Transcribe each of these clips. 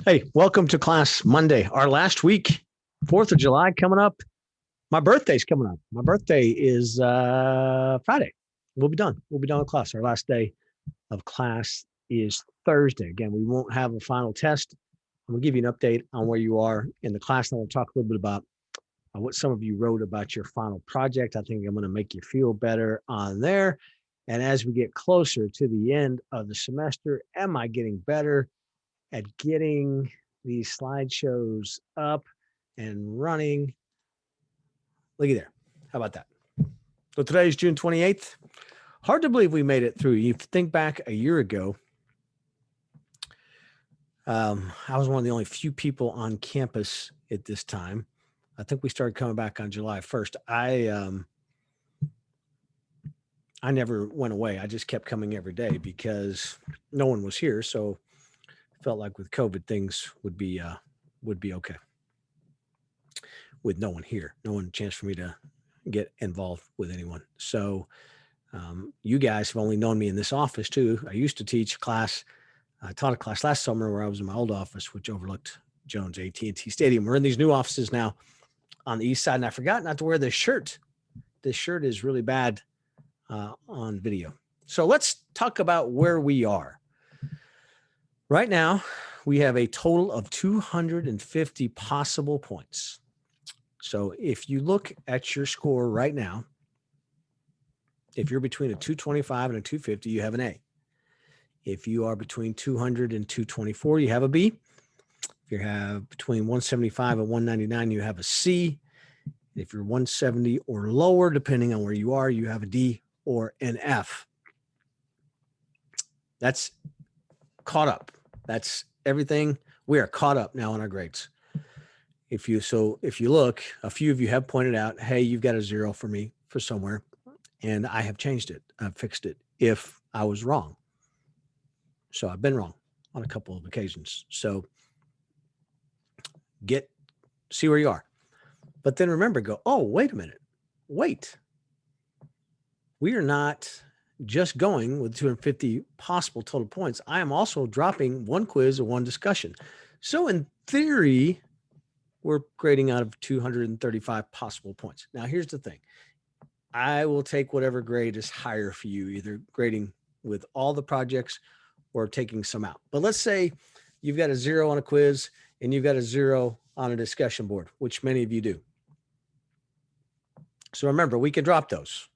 Hey, welcome to class Monday, our last week, 4th of July coming up. My birthday's coming up. My birthday is Friday. We'll be done. We'll be done with class. Our last day of class is Thursday. Again, we won't have a final test. I'm going to give you an update on where you are in the class. And I want to talk a little bit about what some of you wrote about your final project. I think I'm going to make you feel better on there. And as we get closer to the end of the semester, am I getting better at getting these slideshows up and running? Looky there. How about that? So today is June 28th. Hard to believe we made it through. You think back a year ago, I was one of the only few people on campus at this time. I think we started coming back on July 1st. I never went away. I just kept coming every day because no one was here. So I felt like with COVID, things would be okay. With no one here, no one chance for me to get involved with anyone. So you guys have only known me in this office too. I used to teach a class. I taught a class last summer where I was in my old office, which overlooked Jones AT&T Stadium. We're in these new offices now on the east side, and I forgot not to wear this shirt. This shirt is really bad on video. So let's talk about where we are. Right now, we have a total of 250 possible points. So if you look at your score right now, if you're between a 225 and a 250, you have an A. If you are between 200 and 224, you have a B. If you have between 175 and 199, you have a C. If you're 170 or lower, depending on where you are, you have a D or an F. That's caught up. That's everything. We are caught up now on our grades. If you look, a few of you have pointed out, hey, you've got a 0 for me for somewhere, and I have changed it. I've fixed it if I was wrong. So I've been wrong on a couple of occasions. So see where you are. But then remember, go, oh, wait a minute. Wait. We are not just going with 250 possible total points. I am also dropping one quiz or one discussion. So in theory, we're grading out of 235 possible points. Now, here's the thing. I will take whatever grade is higher for you, either grading with all the projects or taking some out. But let's say you've got a 0 on a quiz and you've got a 0 on a discussion board, which many of you do. So remember, we can drop those,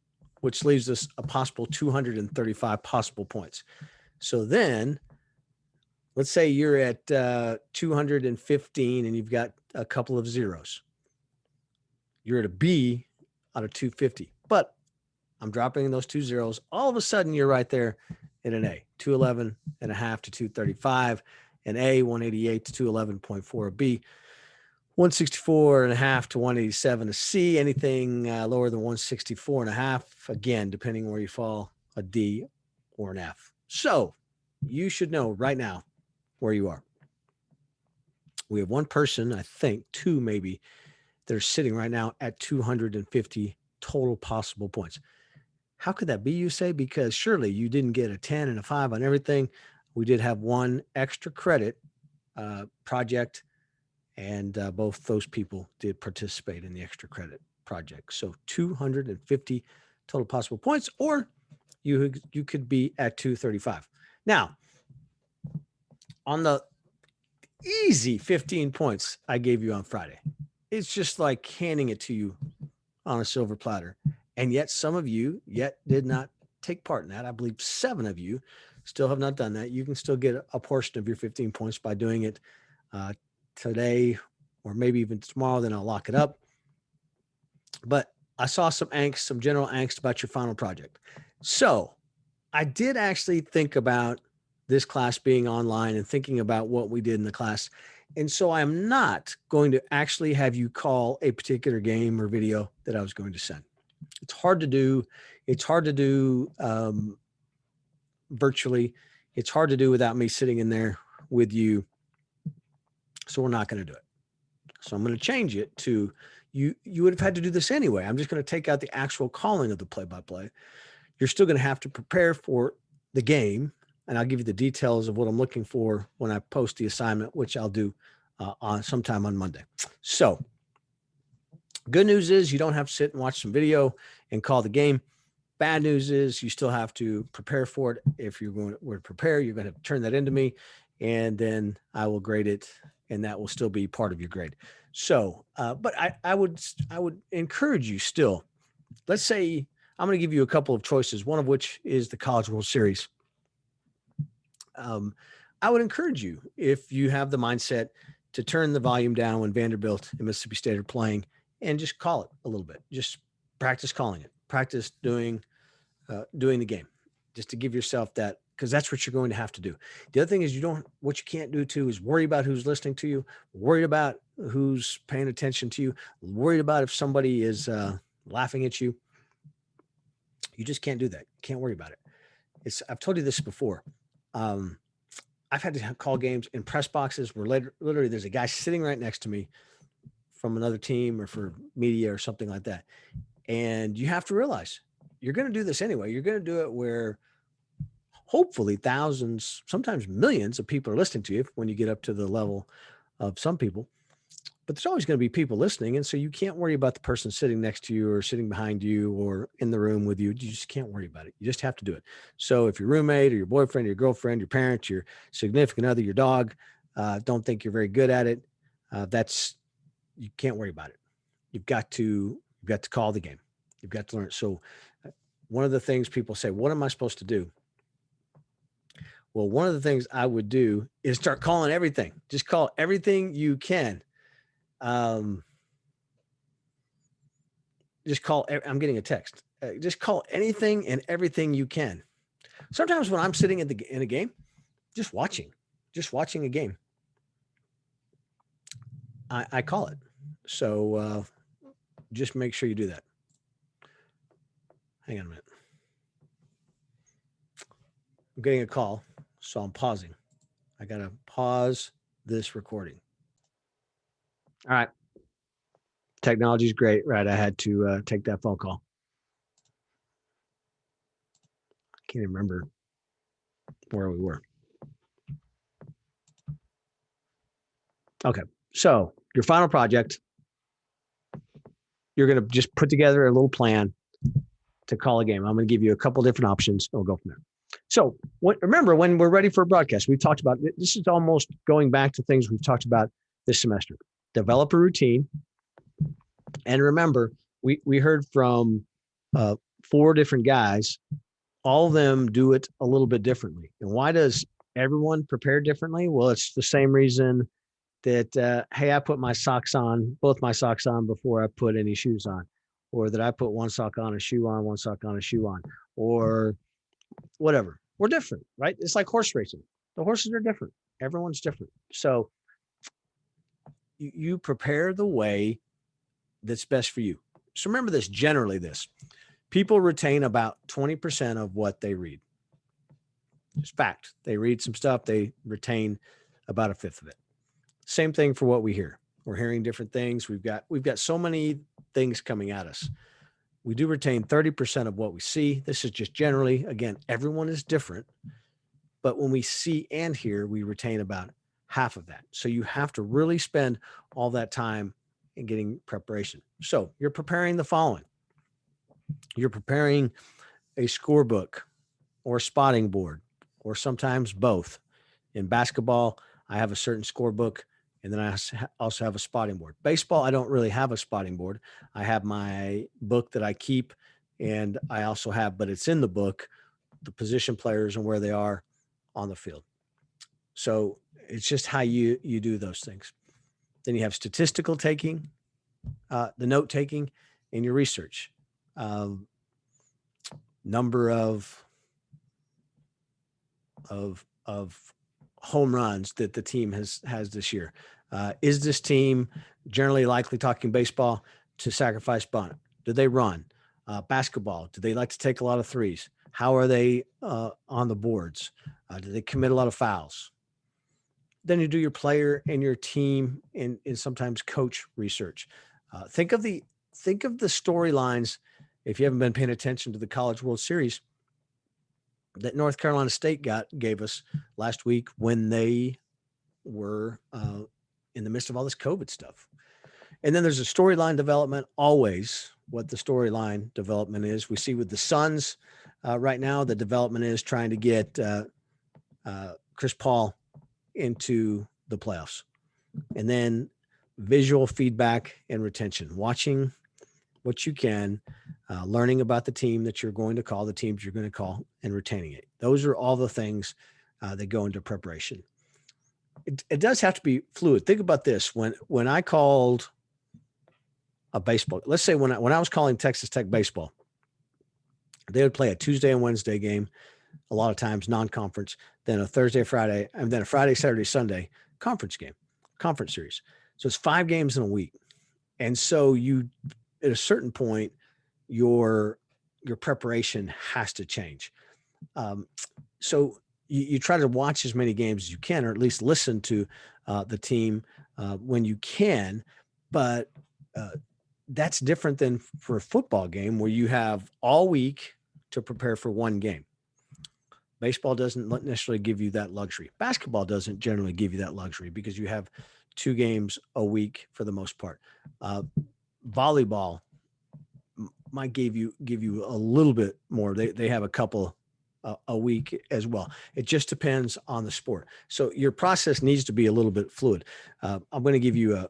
which leaves us a possible 235 possible points. So then let's say you're at 215 and you've got a couple of zeros. You're at a B out of 250, but I'm dropping those 2 zeros. All of a sudden, you're right there in an A, 211 and a half to 235, an A, 188 to 211.4, a B, 164 and a half to 187, a C, anything lower than 164 and a half, again, depending where you fall, a D or an F. So you should know right now where you are. We have one person, I think, two maybe, that are sitting right now at 250 total possible points. How could that be, you say? Because surely you didn't get a 10 and a 5 on everything. We did have one extra credit project, and both those people did participate in the extra credit project. So 250 total possible points, or you could be at 235. Now, on the easy 15 points I gave you on Friday, it's just like handing it to you on a silver platter. And yet some of you did not take part in that. I believe 7 of you still have not done that. You can still get a portion of your 15 points by doing it today or maybe even tomorrow. Then I'll lock it up. But I saw some angst, some general angst about your final project. So I did actually think about this class being online and thinking about what we did in the class. And so I'm not going to actually have you call a particular game or video that I was going to send. It's hard to do. It's hard to do virtually. It's hard to do without me sitting in there with you. So we're not going to do it. So I'm going to change it to you would have had to do this anyway. I'm just going to take out the actual calling of the play-by-play. You're still going to have to prepare for the game and I'll give you the details of what I'm looking for when I post the assignment, which I'll do on sometime on Monday. So good news is you don't have to sit and watch some video and call the game. Bad news is you still have to prepare for it. If you're going to prepare, you're going to turn that into me, and then I will grade it, and that will still be part of your grade. So, but I would encourage you still. Let's say I'm going to give you a couple of choices, one of which is the College World Series. I would encourage you, if you have the mindset, to turn the volume down when Vanderbilt and Mississippi State are playing, and just call it a little bit. Just practice calling it. Practice doing the game, just to give yourself that, because that's what you're going to have to do. The other thing is what you can't do too is worry about who's listening to you, worried about who's paying attention to you, worried about if somebody is laughing at you. You just can't do that. You can't worry about it. I've told you this before. I've had to call games in press boxes where literally there's a guy sitting right next to me from another team or for media or something like that. And you have to realize you're going to do this anyway. You're going to do it where hopefully thousands, sometimes millions of people are listening to you when you get up to the level of some people. But there's always going to be people listening. And so you can't worry about the person sitting next to you or sitting behind you or in the room with you. You just can't worry about it. You just have to do it. So if your roommate or your boyfriend, or your girlfriend, your parents, your significant other, your dog, don't think you're very good at it, you can't worry about it. You've got to call the game. You've got to learn it. So one of the things people say, what am I supposed to do? Well, one of the things I would do is start calling everything. Just call everything you can. Just call. I'm getting a text. Just call anything and everything you can. Sometimes when I'm sitting in a game, just watching a game, I call it. So just make sure you do that. Hang on a minute. I'm getting a call, so I'm pausing. I got to pause this recording. All right. Technology is great, right? I had to take that phone call. I can't even remember where we were. Okay. So your final project, you're going to just put together a little plan to call a game. I'm going to give you a couple different options. We'll go from there. So remember, when we're ready for a broadcast, we've talked about, this is almost going back to things we've talked about this semester. Develop a routine. And remember, we heard from 4 different guys. All of them do it a little bit differently. And why does everyone prepare differently? Well, it's the same reason that, hey, I put both my socks on before I put any shoes on, or that I put one sock on, a shoe on, one sock on, a shoe on, or whatever. We're different, right? It's like horse racing. The horses are different. Everyone's different. So you prepare the way that's best for you. So remember this, generally people retain about 20% of what they read. It's fact. They read some stuff, they retain about 1/5 of it. Same thing for what we hear. We're hearing different things. We've got so many things coming at us. We do retain 30% of what we see. This is just generally, again, everyone is different, but when we see and hear, we retain about half of that. So you have to really spend all that time in getting preparation. So you're preparing the following. You're preparing a scorebook or spotting board, or sometimes both. In basketball, I have a certain scorebook, and then I also have a spotting board. Baseball, I don't really have a spotting board. I have my book that I keep, and I also have, but it's in the book, the position players and where they are on the field. So it's just how you do those things. Then you have statistical taking, the note taking, and your research. Number of home runs that the team has this year. Is this team, generally likely talking baseball, to sacrifice bunt? Do they run? Basketball, do they like to take a lot of threes? How are they on the boards? Do they commit a lot of fouls? Then you do your player and your team and sometimes coach research. Think of the storylines. If you haven't been paying attention to the College World Series, that North Carolina State gave us last week when they were in the midst of all this COVID stuff. And then there's a storyline development, always what the storyline development is. We see with the Suns right now, the development is trying to get Chris Paul into the playoffs. And then visual feedback and retention, watching what you can, learning about the team that you're going to call, the teams you're going to call, and retaining it. Those are all the things that go into preparation. It does have to be fluid. Think about this. When I called a baseball, let's say when I was calling Texas Tech baseball, they would play a Tuesday and Wednesday game, a lot of times non-conference, then a Thursday, Friday, and then a Friday, Saturday, Sunday conference game, conference series. So it's 5 games in a week. And so you, at a certain point, your preparation has to change. So you try to watch as many games as you can, or at least listen to the team when you can. But that's different than for a football game where you have all week to prepare for one game. Baseball doesn't necessarily give you that luxury. Basketball doesn't generally give you that luxury because you have 2 games a week for the most part. Volleyball might give you a little bit more. They have a couple a week as well. It just depends on the sport. So your process needs to be a little bit fluid. I'm going to give you a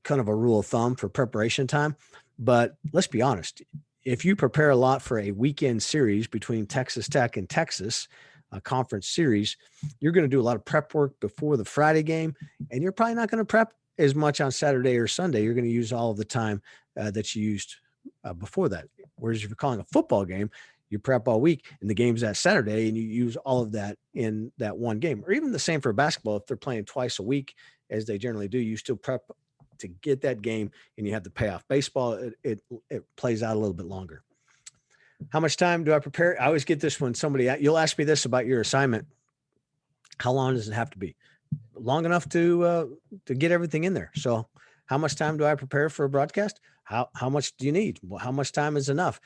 kind of a rule of thumb for preparation time, but let's be honest. If you prepare a lot for a weekend series between Texas Tech and Texas, a conference series, you're going to do a lot of prep work before the Friday game, and you're probably not going to prep as much on Saturday or Sunday. You're going to use all of the time that you used before that. Whereas if you're calling a football game, you prep all week and the game's that Saturday and you use all of that in that one game. Or even the same for basketball. If they're playing twice a week, as they generally do, you still prep to get that game and you have the payoff. Baseball, it plays out a little bit longer. How much time do I prepare? I always get this when you'll ask me this about your assignment. How long does it have to be? Long enough to get everything in there. So how much time do I prepare for a broadcast? How much do you need? Well, how much time is enough?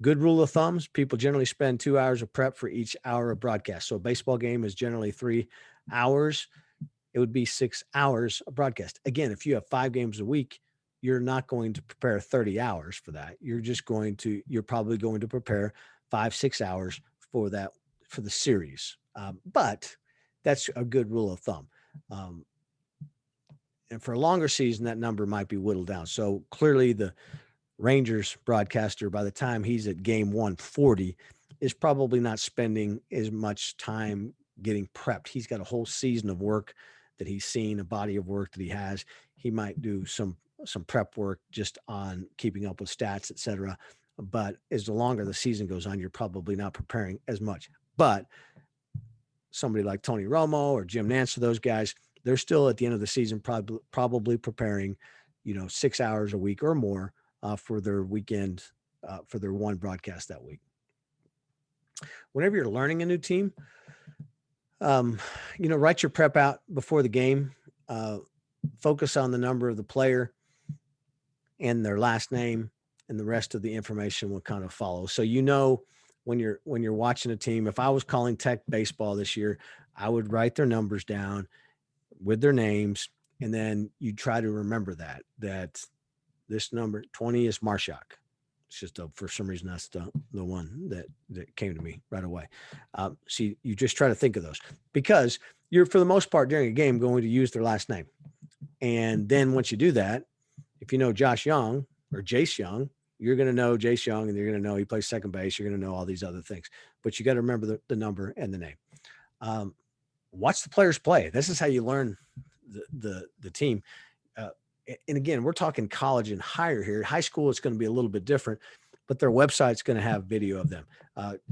Good rule of thumbs. People generally spend 2 hours of prep for each hour of broadcast. So a baseball game is generally 3 hours. It would be 6 hours of broadcast. Again, if you have 5 games a week, you're not going to prepare 30 hours for that. You're probably going to prepare 5-6 hours for that, for the series. But that's a good rule of thumb. And for a longer season, that number might be whittled down. So clearly the Rangers broadcaster, by the time he's at game 140, is probably not spending as much time getting prepped. He's got a whole season of work that he's seen, a body of work that he has. He might do some prep work just on keeping up with stats, et cetera. But as the longer the season goes on, you're probably not preparing as much. But somebody like Tony Romo or Jim Nantz, those guys, they're still at the end of the season probably preparing, 6 hours a week or more for their weekend, for their one broadcast that week. Whenever you're learning a new team, write your prep out before the game. Focus on the number of the player and their last name, and the rest of the information will kind of follow. So when you're watching a team, if I was calling Tech baseball this year, I would write their numbers down with their names, and then you try to remember that this number 20 is Marshak. It's just for some reason that's the one that came to me right away. So you just try to think of those, because you're, for the most part during a game, going to use their last name. And then once you do that, if you know Josh Young or Jace Young, you're going to know Jace Young, and you're going to know he plays second base. You're going to know all these other things, but you got to remember the number and the name. Watch the players play. This is how you learn the team. And again, we're talking college and higher here. High school, it's going to be a little bit different, but their website's going to have video of them.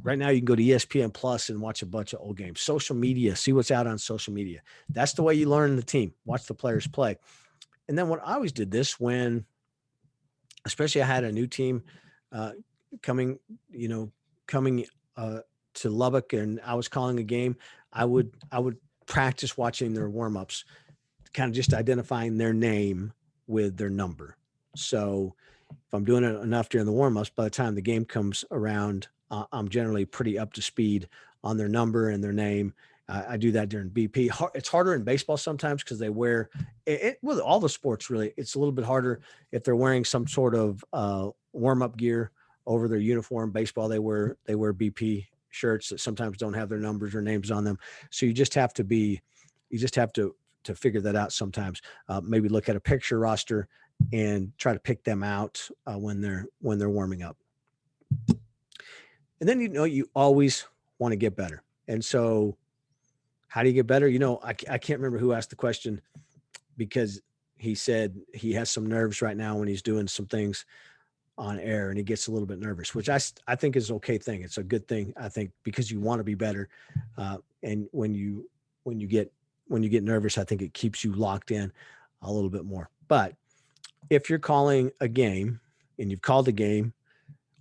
Right now, you can go to ESPN Plus and watch a bunch of old games. Social media, see what's out on social media. That's the way you learn the team. Watch the players play. And then I always did this when, especially I had a new team coming to Lubbock, and I was calling a game. I would practice watching their warmups, kind of just identifying their name with their number. So if I'm doing it enough during the warmups, by the time the game comes around, I'm generally pretty up to speed on their number and their name. I do that during BP. It's harder in baseball sometimes because they wear it. Well, all the sports really, it's a little bit harder if they're wearing some sort of warm-up gear over their uniform. Baseball, they wear BP shirts that sometimes don't have their numbers or names on them. So you just have to figure that out sometimes. Maybe look at a picture roster and try to pick them out when they're warming up. And then, you always want to get better. And so how do you get better? I can't remember who asked the question, because he said he has some nerves right now when he's doing some things on air and he gets a little bit nervous, which I think is an okay thing. It's a good thing, I think, because you want to be better. And when you get nervous, I think it keeps you locked in a little bit more. But if you're calling a game and you've called a game,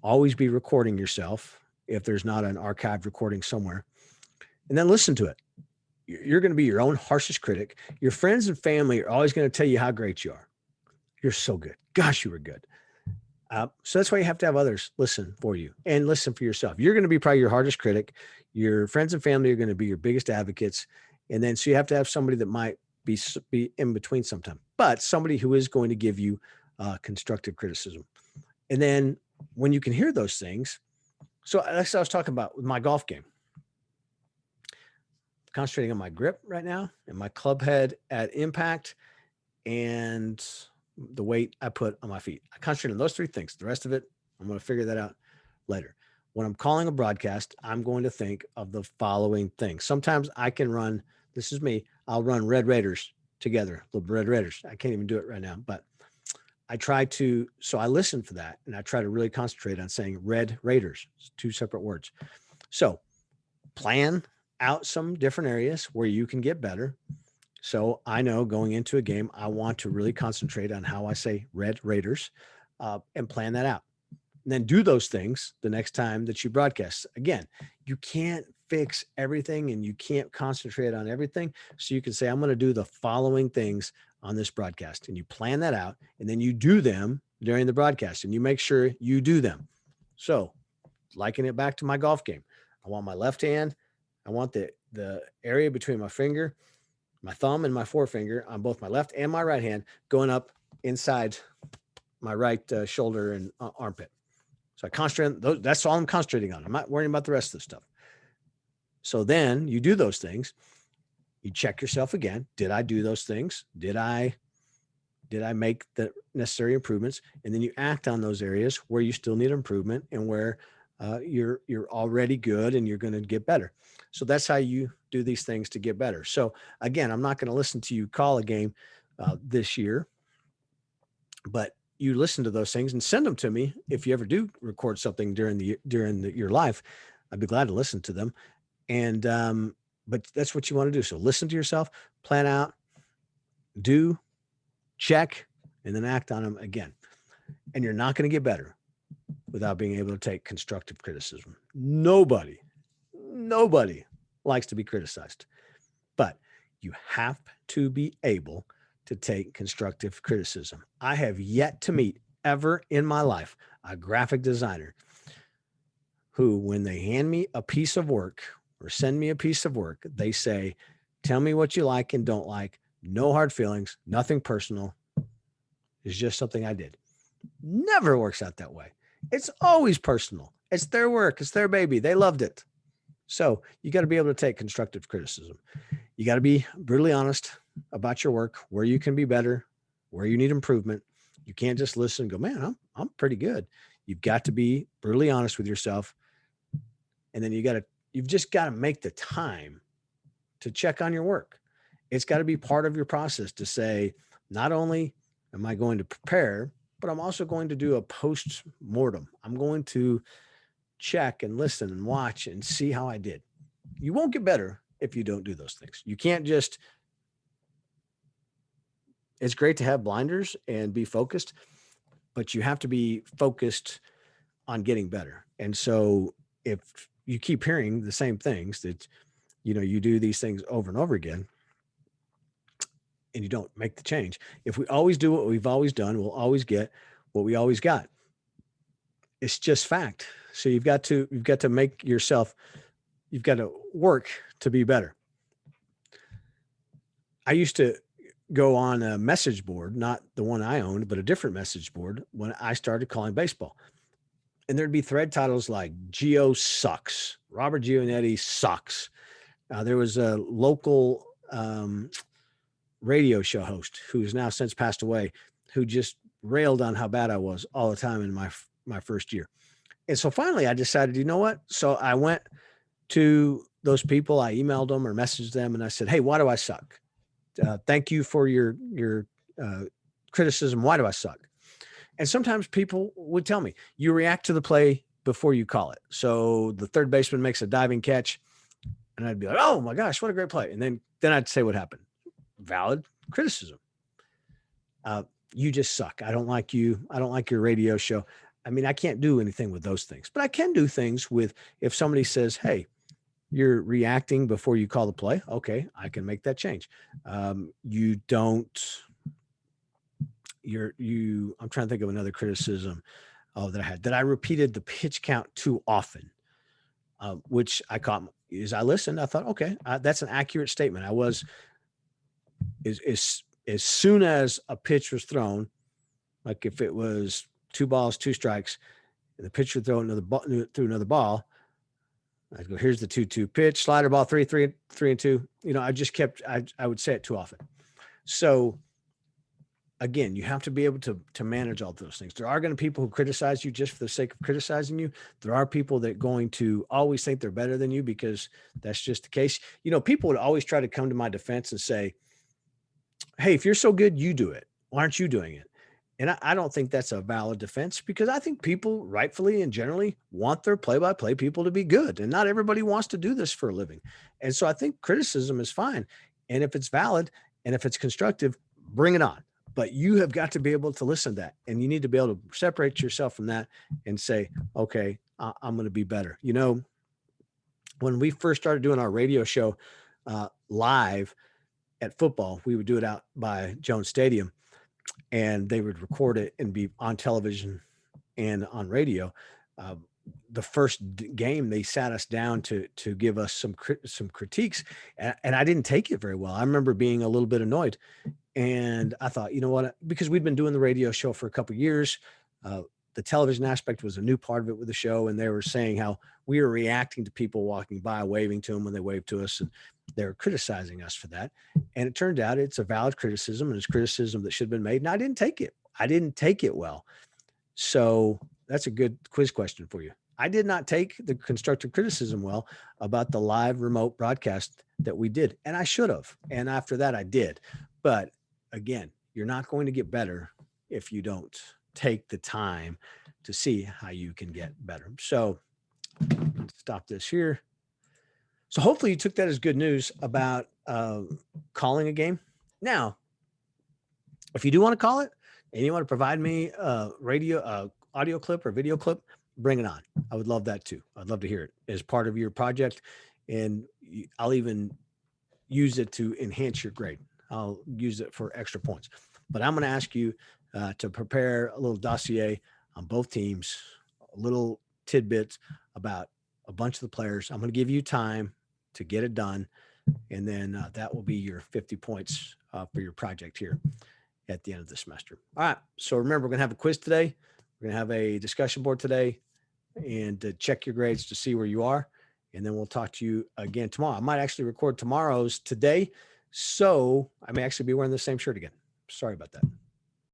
always be recording yourself if there's not an archived recording somewhere, and then listen to it. You're going to be your own harshest critic. Your friends and family are always going to tell you how great you are. You're so good. Gosh, you were good. So that's why you have to have others listen for you and listen for yourself. You're going to be probably your hardest critic. Your friends and family are going to be your biggest advocates. And then, so you have to have somebody that might be in between sometime, but somebody who is going to give you constructive criticism. And then when you can hear those things, so that's what I was talking about with my golf game. Concentrating on my grip right now and my club head at impact and the weight I put on my feet. I concentrate on those three things. The rest of it, I'm going to figure that out later. When I'm calling a broadcast, I'm going to think of the following things. Sometimes I can run, this is me, I'll run Red Raiders together, the Red Raiders. I can't even do it right now, but I try to, so I listen for that and I try to really concentrate on saying Red Raiders. It's two separate words. So plan out some different areas where you can get better. So I know going into a game, I want to really concentrate on how I say Red Raiders and plan that out. And then do those things the next time that you broadcast. Again, you can't fix everything and you can't concentrate on everything. So you can say, I'm going to do the following things on this broadcast, and you plan that out, and then you do them during the broadcast and you make sure you do them. So liken it back to my golf game. I want my left hand. I want the area between my finger, my thumb, and my forefinger on both my left and my right hand going up inside my right shoulder and armpit. So I concentrate on those. That's all I'm concentrating on. I'm not worrying about the rest of the stuff. So then you do those things. You check yourself again. Did I do those things? Did I make the necessary improvements? And then you act on those areas where you still need improvement and where you're already good and you're going to get better. So that's how you do these things to get better. So again, I'm not going to listen to you call a game this year, but you listen to those things and send them to me. If you ever do record something during your life, I'd be glad to listen to them. And but that's what you want to do. So listen to yourself, plan out, do, check, and then act on them again. And you're not going to get better without being able to take constructive criticism. Nobody likes to be criticized, but you have to be able to take constructive criticism. I have yet to meet ever in my life a graphic designer who, when they hand me a piece of work or send me a piece of work, they say, tell me what you like and don't like. No hard feelings, nothing personal. It's just something I did. Never works out that way. It's always personal. It's their work. It's their baby. They loved it. So you got to be able to take constructive criticism. You got to be brutally honest about your work, where you can be better, where you need improvement. You can't just listen and go, man, I'm pretty good. You've got to be brutally honest with yourself. And then you've just got to make the time to check on your work. It's got to be part of your process to say, not only am I going to prepare, but I'm also going to do a post-mortem. I'm going to check and listen and watch and see how I did. You won't get better if you don't do those things. You can't just, it's great to have blinders and be focused, but you have to be focused on getting better. And so if you keep hearing the same things that, you do these things over and over again, and you don't make the change. If we always do what we've always done, we'll always get what we always got. It's just fact. So you've got to make yourself, you've got to work to be better. I used to go on a message board, not the one I owned, but a different message board when I started calling baseball. And there'd be thread titles like Gio sucks, Robert Giovanetti sucks. There was a local radio show host who's now since passed away, who just railed on how bad I was all the time in my first year. And so finally I decided, you know what? So I went to those people, I emailed them or messaged them, and I said, hey, why do I suck? Thank you for your criticism. Why do I suck? And sometimes people would tell me, you react to the play before you call it. So the third baseman makes a diving catch, and I'd be like, oh my gosh, what a great play. And then I'd say what happened. Valid criticism. You just suck. I don't like you. I don't like your radio show. I mean, I can't do anything with those things, but I can do things with, if somebody says, hey, you're reacting before you call the play. Okay, I can make that change. I'm trying to think of another criticism that I had, that I repeated the pitch count too often, which I caught as I listened. I thought, okay, that's an accurate statement. I was, as soon as a pitch was thrown, like if it was 2 balls, 2 strikes, and the pitcher threw another ball, I'd go, here's the 2-2 pitch, slider ball, 3-3-3-2. I would say it too often. So again, you have to be able to manage all those things. There are going to be people who criticize you just for the sake of criticizing you. There are people that are going to always think they're better than you because that's just the case. People would always try to come to my defense and say, hey, if you're so good, you do it. Why aren't you doing it? And I don't think that's a valid defense, because I think people rightfully and generally want their play-by-play people to be good. And not everybody wants to do this for a living. And so I think criticism is fine. And if it's valid and if it's constructive, bring it on. But you have got to be able to listen to that. And you need to be able to separate yourself from that and say, okay, I'm going to be better. When we first started doing our radio show live at football, we would do it out by Jones Stadium, and they would record it and be on television and on radio. The first game, they sat us down to give us some critiques, and I didn't take it very well. I remember being a little bit annoyed, and I thought, you know what? Because we'd been doing the radio show for a couple of years, the television aspect was a new part of it with the show, and they were saying how we were reacting to people walking by, waving to them when they waved to us, and they were criticizing us for that. And it turned out it's a valid criticism, and it's criticism that should have been made. And I didn't take it. I didn't take it well. So that's a good quiz question for you. I did not take the constructive criticism well about the live remote broadcast that we did. And I should have. And after that, I did. But again, you're not going to get better if you don't take the time to see how you can get better. So let's stop this here. So hopefully you took that as good news about calling a game. Now, if you do want to call it and you want to provide me a audio clip or video clip, bring it on. I would love that too. I'd love to hear it as part of your project, and I'll even use it to enhance your grade. I'll use it for extra points. But I'm going to ask you to prepare a little dossier on both teams, a little tidbits about a bunch of the players. I'm going to give you time to get it done, and then that will be your 50 points for your project here at the end of the semester. All right. So remember, we're going to have a quiz today. We're going to have a discussion board today, and check your grades to see where you are. And then we'll talk to you again tomorrow. I might actually record tomorrow's today, so I may actually be wearing the same shirt again. Sorry about that.